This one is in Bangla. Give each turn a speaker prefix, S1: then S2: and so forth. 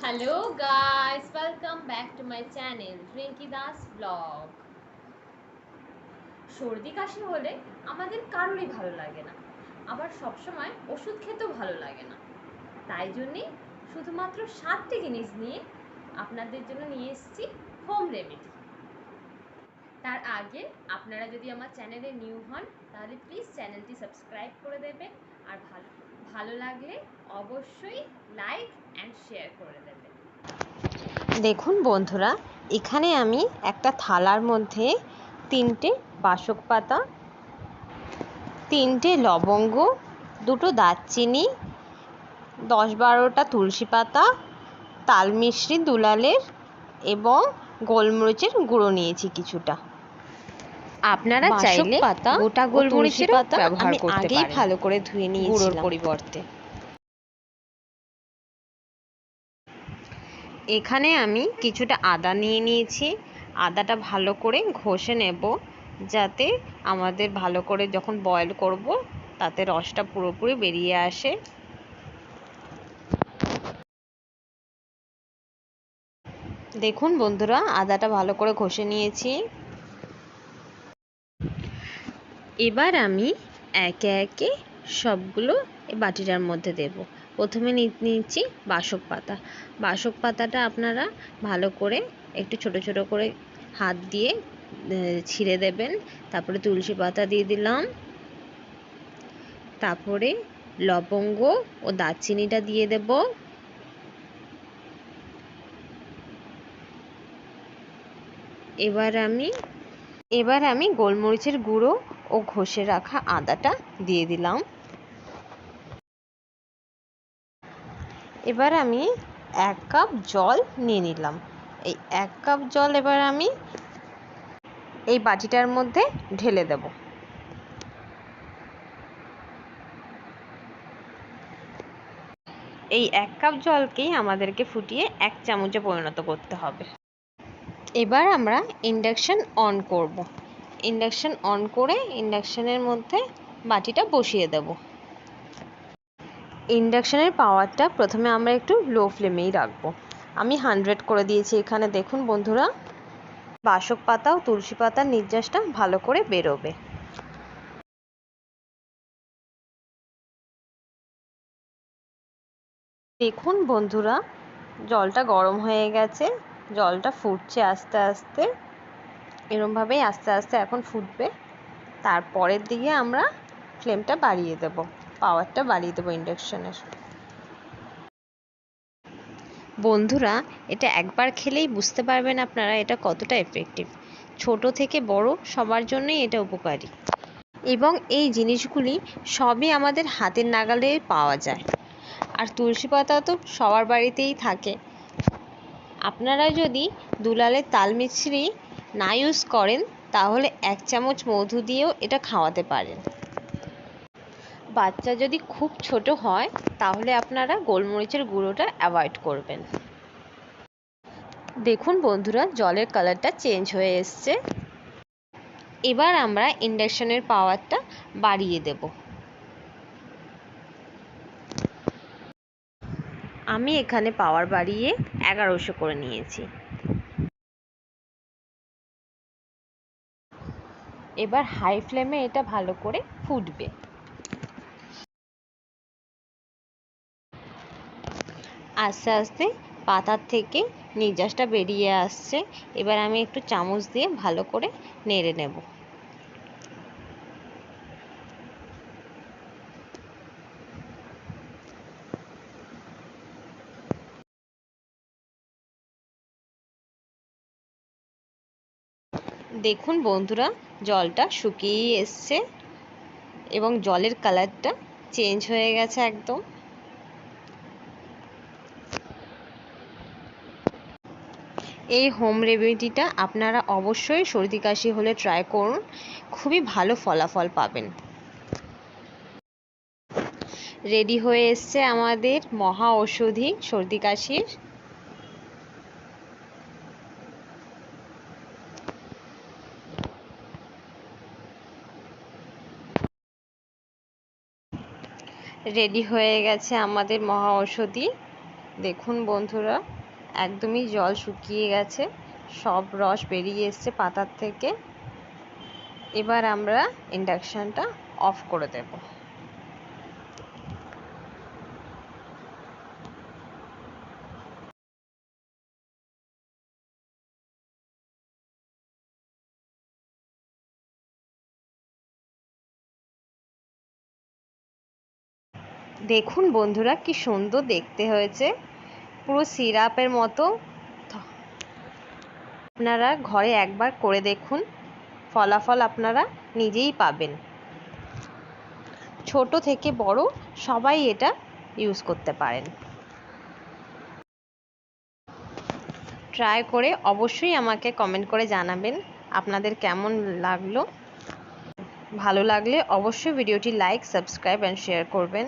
S1: Hello guys, welcome back to my channel Rinki Das vlog. সর্দি কাশি হলে আমাদের কারোরই ভালো লাগে না, আবার সবসময় ওষুধ খেতেও ভালো লাগে না। তাই জন্যে শুধুমাত্র 7টি জিনিস নিয়ে আপনাদের জন্য নিয়ে এসেছি হোম রেমেডি। তার আগে আপনারা যদি আমার চ্যানেলে নিউ হন তাহলে প্লিজ চ্যানেলটি সাবস্ক্রাইব করে দেবেন, আর ভালো লাগলে অবশ্যই লাইক অ্যান্ড শেয়ার করে দেবেন।
S2: দেখুন বন্ধুরা, এখানে আমি একটা থালার মধ্যে 3টে বাসক পাতা, 3টে লবঙ্গ, 2টো দারচিনি, 10-12টা তুলসী পাতা, তাল মিছরি দুলালের এবং গোলমরিচের গুঁড়ো নিয়েছি কিছুটা। আপনারা চাইলে গোটা গোলমরিচের পাতা ব্যবহার করতে পারেন। আগেই ভালো করে ধুয়ে নিয়েছি গুঁড়োর পরিবর্তে। এখানে আমি কিছুটা আদা নিয়ে নিয়েছি। আদাটা ভালো করে ঘষে নেব, যাতে আমাদের ভালো করে যখন বয়েল করব তাতে রসটা পুরোপুরি বেরিয়ে আসে। দেখুন বন্ধুরা, আদাটা ভালো করে ঘষে নিয়েছি। এবার আমি একে একে সবগুলো এই বাটিটার মধ্যে দেব। প্রথমে নিচ্ছি বাসক পাতা। বাসক পাতাটা আপনারা ভালো করে একটু ছোট ছোট করে হাত দিয়ে ছিঁড়ে দেবেন। তারপরে তুলসী পাতা দিয়ে দিলাম, তারপরে লবঙ্গ ও দারচিনিটা দিয়ে দেব, এবার আমি গোলমরিচের গুঁড়ো ও ঘষে রাখা আদাটা দিয়ে দিলাম। এবার আমি 1 কাপ জল নিয়ে নিলাম। এই 1 কাপ জল এবার আমি এই বাটিটার মধ্যে ঢেলে দেব। এই 1 কাপ জলকেই আমাদেরকে ফুটিয়ে 1 চামচে পরিণত করতে হবে। এবার আমরা ইন্ডাকশন অন করব। ইন্ডাকশন অন করে ইন্ডাকশনের মধ্যে বাটিটা বসিয়ে দেব। ইন্ডাকশনের পাওয়ারটা প্রথমে আমরা একটু লো ফ্লেমেই রাখবো। আমি 100 করে দিয়েছি। এখানে দেখুন বন্ধুরা, বাসক পাতা ও তুলসী পাতার নির্যাসটা ভালো করে বেরোবে। দেখুন বন্ধুরা, জলটা গরম হয়ে গেছে, জলটা ফুটছে আস্তে আস্তে। এরমভাবেই আস্তে আস্তে এখন ফুটবে। তারপরের দিকে আমরা ফ্লেমটা বাড়িয়ে দেব, পাওয়ারটা বাড়িয়ে দেবো ইন্ডাকশনের। বন্ধুরা, এটা একবার খেলেই বুঝতে পারবেন আপনারা এটা কতটা এফেক্টিভ। ছোট থেকে বড় সবার জন্যই এটা উপকারী, এবং এই জিনিসগুলি সবই আমাদের হাতের নাগালে পাওয়া যায়। আর তুলসী পাতা তো সবার বাড়িতেই থাকে। আপনারা যদি দুলালের তাল মিছরি না ইউজ করেন তাহলে 1 চামচ মধু দিয়েও এটা খাওয়াতে পারেন। বাচ্চা যদি খুব ছোট হয় তাহলে আপনারা গোলমরিচের গুঁড়োটা অ্যাভয়েড করবেন। দেখুন বন্ধুরা, জলের কালারটা চেঞ্জ হয়ে এসছে। এবার আমরা ইন্ডাকশনের পাওয়ারটা বাড়িয়ে দেব। আমি এখানে পাওয়ার বাড়িয়ে 1100 করে নিয়েছি। এবার হাই ফ্লেমে এটা ভালো করে ফুটবে। আস্তে আস্তে পাতার থেকে নির্যাসটা বেরিয়ে আসছে। এবার আমি একটু চামচ দিয়ে ভালো করে নেড়ে নেব। দেখুন বন্ধুরা, জলটা শুকিয়ে এসছে এবং জলের কালারটা চেঞ্জ হয়ে গেছে একদম। এই হোম রেমেডিটা আপনারা অবশ্যই সর্দি কাশি হলে ট্রাই করুন, খুবই ভালো ফলাফল পাবেন। রেডি হয়ে এসছে আমাদের মহা ঔষধি সর্দি কাশির। রেডি হয়ে গেছে আমাদের মহা ঔষধি দেখুন বন্ধুরা, একদমই জল শুকিয়ে গেছে, সব রস বেরিয়ে এসছে পাতার থেকে। এবার আমরা ইন্ডাকশানটা অফ করে দেব। দেখুন বন্ধুরা, কি সুন্দর দেখতে হয়েছে, পুরো সিরাপের মতো। আপনারা ঘরে একবার করে দেখুন, ফলাফল আপনারা নিজেই পাবেন। ছোট থেকে বড় সবাই এটা ইউজ করতে পারেন। ট্রাই করে অবশ্যই আমাকে কমেন্ট করে জানাবেন আপনাদের কেমন লাগলো। ভালো লাগলে অবশ্যই ভিডিওটি লাইক, সাবস্ক্রাইব অ্যান্ড শেয়ার করবেন।